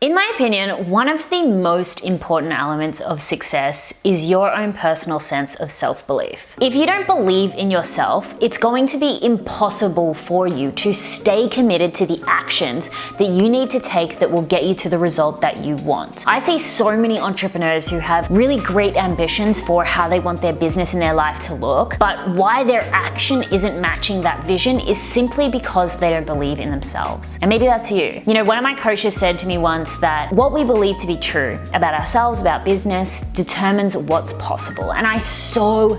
In my opinion, one of the most important elements of success is your own personal sense of self-belief. If you don't believe in yourself, it's going to be impossible for you to stay committed to the actions that you need to take that will get you to the result that you want. I see so many entrepreneurs who have really great ambitions for how they want their business and their life to look, but why their action isn't matching that vision is simply because they don't believe in themselves. And maybe that's you. You know, one of my coaches said to me once that what we believe to be true about ourselves, about business, determines what's possible. And I so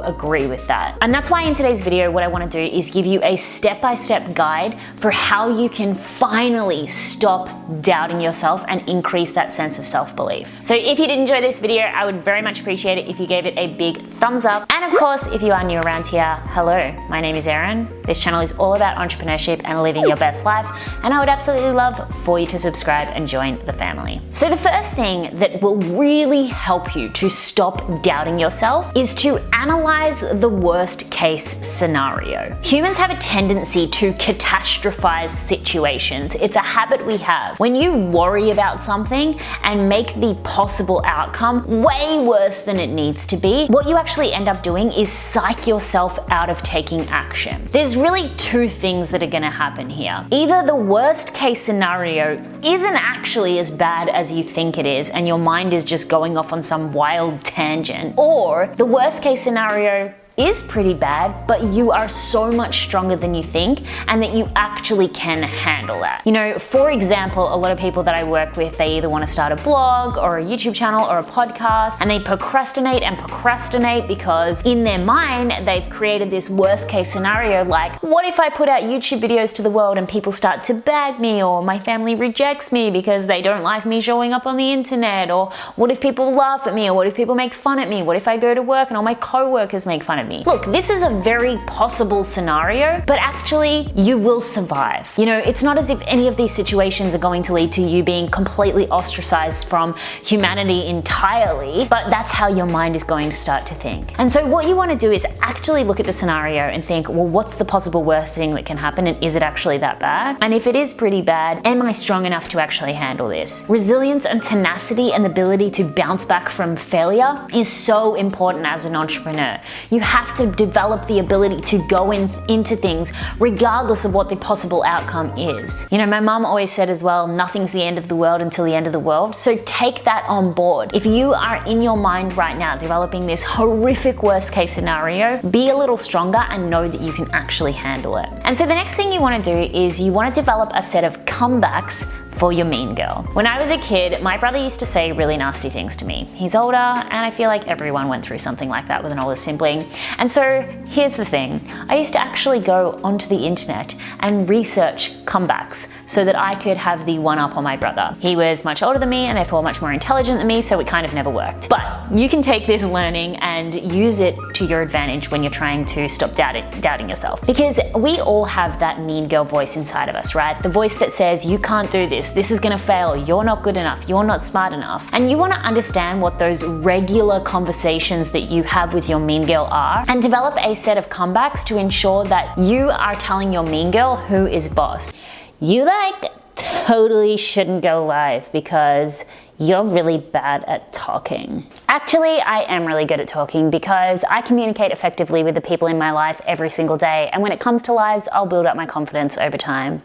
agree with that. And that's why in today's video, what I want to do is give you a step-by-step guide for how you can finally stop doubting yourself and increase that sense of self-belief. So if you did enjoy this video, I would very much appreciate it if you gave it a big thumbs up. And of course, if you are new around here, hello, my name is Erin. This channel is all about entrepreneurship and living your best life. And I would absolutely love for you to subscribe and join the family. So the first thing that will really help you to stop doubting yourself is to analyze the worst case scenario. Humans have a tendency to catastrophize situations. It's a habit we have. When you worry about something and make the possible outcome way worse than it needs to be, what you actually end up doing is psych yourself out of taking action. There's really two things that are gonna happen here. Either the worst case scenario isn't actually as bad as you think it is and your mind is just going off on some wild tangent, or the worst case scenario is pretty bad, but you are so much stronger than you think and that you actually can handle that. You know, for example, a lot of people that I work with, they either want to start a blog or a YouTube channel or a podcast, and they procrastinate and procrastinate because in their mind, they've created this worst case scenario like, what if I put out YouTube videos to the world and people start to bag me, or my family rejects me because they don't like me showing up on the internet, or what if people laugh at me, or what if people make fun at me, what if I go to work and all my co-workers make fun of me? Look, this is a very possible scenario, but actually you will survive. You know, it's not as if any of these situations are going to lead to you being completely ostracized from humanity entirely, but that's how your mind is going to start to think. And so what you want to do is actually look at the scenario and think, well, what's the possible worst thing that can happen, and is it actually that bad? And if it is pretty bad, am I strong enough to actually handle this? Resilience and tenacity and the ability to bounce back from failure is so important as an entrepreneur. You have to develop the ability to go into things regardless of what the possible outcome is. You know, my mom always said as well, nothing's the end of the world until the end of the world. So take that on board. If you are in your mind right now developing this horrific worst case scenario, be a little stronger and know that you can actually handle it. And so the next thing you want to do is you want to develop a set of comebacks for your mean girl. When I was a kid, my brother used to say really nasty things to me. He's older, and I feel like everyone went through something like that with an older sibling. And so here's the thing. I used to actually go onto the internet and research comebacks so that I could have the one up on my brother. He was much older than me and therefore much more intelligent than me, so it kind of never worked. But you can take this learning and use it to your advantage when you're trying to stop doubting yourself. Because we all have that mean girl voice inside of us, right? The voice that says, you can't do this is gonna fail, you're not good enough, you're not smart enough. And you wanna understand what those regular conversations that you have with your mean girl are, and develop a set of comebacks to ensure that you are telling your mean girl who is boss. You totally shouldn't go live because you're really bad at talking. Actually, I am really good at talking because I communicate effectively with the people in my life every single day. And when it comes to lives, I'll build up my confidence over time.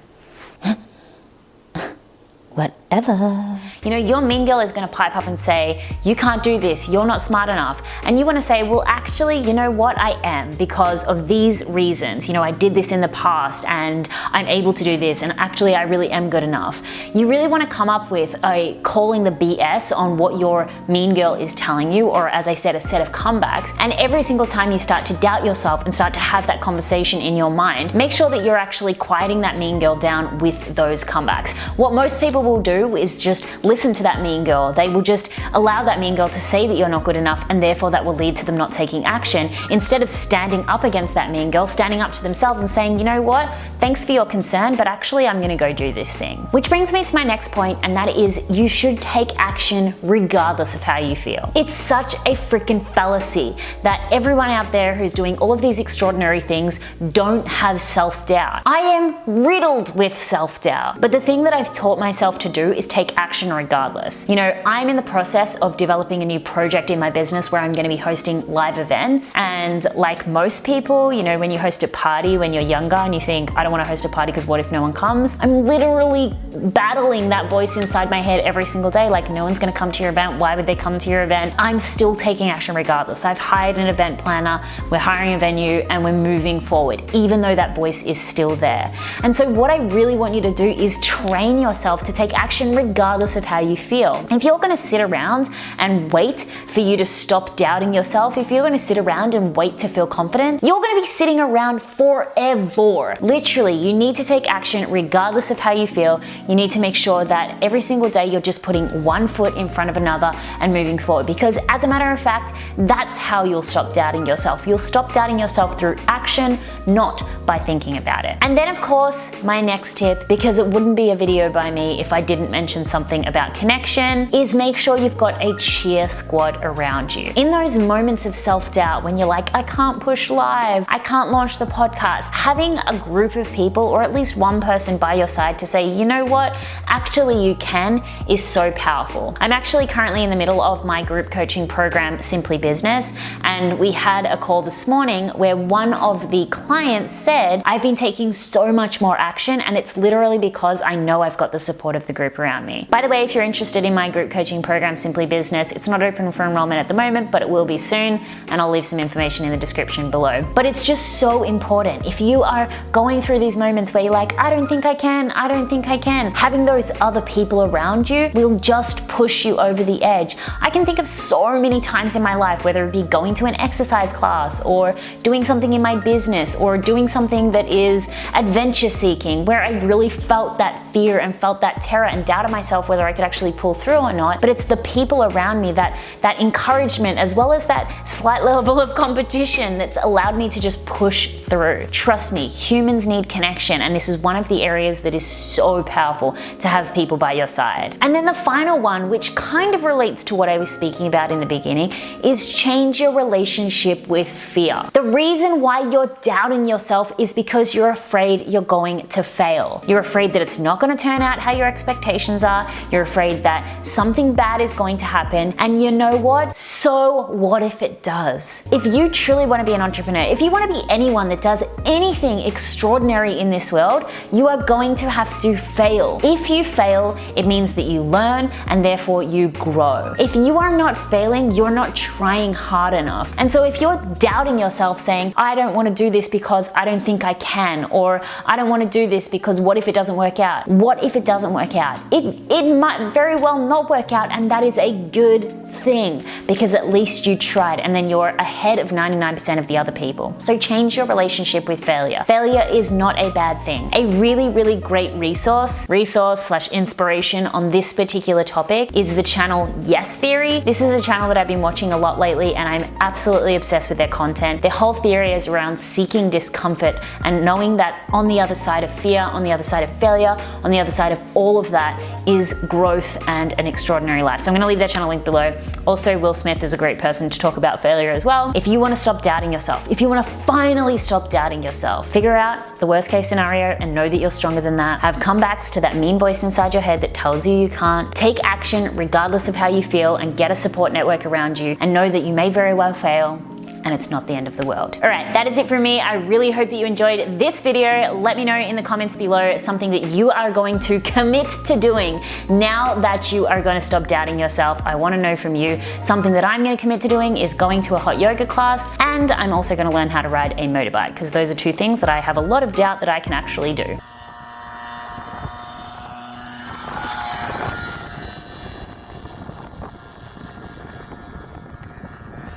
Whatever. You know, your mean girl is gonna pipe up and say, you can't do this, you're not smart enough. And you wanna say, well, actually, you know what, I am, because of these reasons. You know, I did this in the past and I'm able to do this, and actually I really am good enough. You really wanna come up with a calling the BS on what your mean girl is telling you, or as I said, a set of comebacks. And every single time you start to doubt yourself and start to have that conversation in your mind, make sure that you're actually quieting that mean girl down with those comebacks. What most people will do is just listen to that mean girl. They will just allow that mean girl to say that you're not good enough, and therefore that will lead to them not taking action, instead of standing up against that mean girl, standing up to themselves and saying, you know what, thanks for your concern, but actually I'm gonna go do this thing. Which brings me to my next point, and that is you should take action regardless of how you feel. It's such a freaking fallacy that everyone out there who's doing all of these extraordinary things don't have self-doubt. I am riddled with self-doubt, but the thing that I've taught myself to do is take action regardless. You know, I'm in the process of developing a new project in my business where I'm gonna be hosting live events, and like most people, you know, when you host a party when you're younger and you think, I don't wanna host a party because what if no one comes? I'm literally battling that voice inside my head every single day, like no one's gonna come to your event, why would they come to your event? I'm still taking action regardless. I've hired an event planner, we're hiring a venue, and we're moving forward, even though that voice is still there. And so what I really want you to do is train yourself to take action regardless of how you feel. If you're gonna sit around and wait for you to stop doubting yourself, if you're gonna sit around and wait to feel confident, you're gonna be sitting around forever. Literally, you need to take action regardless of how you feel. You need to make sure that every single day you're just putting one foot in front of another and moving forward, because as a matter of fact, that's how you'll stop doubting yourself. You'll stop doubting yourself through action, not by thinking about it. And then of course, my next tip, because it wouldn't be a video by me if I didn't mention something about connection, is make sure you've got a cheer squad around you. In those moments of self-doubt when you're like, I can't push live, I can't launch the podcast, having a group of people, or at least one person by your side to say, you know what, actually you can, is so powerful. I'm actually currently in the middle of my group coaching program, Simply Business, and we had a call this morning where one of the clients said, I've been taking so much more action, and it's literally because I know I've got the support of the group around me. By the way, if you're interested in my group coaching program, Simply Business, it's not open for enrollment at the moment, but it will be soon, and I'll leave some information in the description below. But it's just so important. If you are going through these moments where you're like, I don't think I can, I don't think I can, having those other people around you will just push you over the edge. I can think of so many times in my life, whether it be going to an exercise class or doing something in my business or doing something that is adventure seeking, where I really felt that fear and felt that terror and doubted myself whether I could actually pull through or not. But it's the people around me, that encouragement, as well as that slight level of competition, that's allowed me to just push through. Trust me, humans need connection, and this is one of the areas that is so powerful to have people by your side. And then the final one, which kind of relates to what I was speaking about in the beginning, is change your relationship with fear. The reason why you're doubting yourself is because you're afraid you're going to fail. You're afraid that it's not going to turn out how your expectations are. You're afraid that something bad is going to happen. And you know what? So what if it does? If you truly want to be an entrepreneur, if you want to be anyone that does anything extraordinary in this world, you are going to have to fail. If you fail, it means that you learn and therefore you grow. If you are not failing, you're not trying hard enough. And so if you're doubting yourself, saying, I don't want to do this because I don't think I can, or I don't want to do this because what if it doesn't work out? What if it doesn't work out? It might very well not work out, and that is a good thing, because at least you tried, and then you're ahead of 99% of the other people. So change your relationship with failure. Failure is not a bad thing. A really, really great resource/inspiration on this particular topic is the channel Yes Theory. This is a channel that I've been watching a lot lately, and I'm absolutely obsessed with their content. Their whole theory is around seeking discomfort and knowing that on the other side of fear, on the other side of failure, on the other side of all of that is growth and an extraordinary life. So I'm gonna leave their channel link below. Also, Will Smith is a great person to talk about failure as well. If you want to stop doubting yourself, if you want to finally stop doubting yourself, figure out the worst case scenario and know that you're stronger than that. Have comebacks to that mean voice inside your head that tells you you can't. Take action regardless of how you feel, and get a support network around you, and know that you may very well fail, and it's not the end of the world. All right, that is it from me. I really hope that you enjoyed this video. Let me know in the comments below something that you are going to commit to doing now that you are going to stop doubting yourself. I want to know from you. Something that I'm going to commit to doing is going to a hot yoga class, and I'm also going to learn how to ride a motorbike, because those are two things that I have a lot of doubt that I can actually do.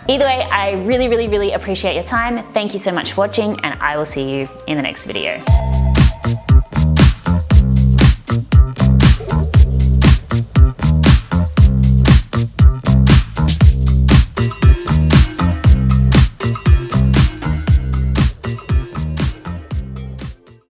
Either way, I really, really, really appreciate your time. Thank you so much for watching, and I will see you in the next video.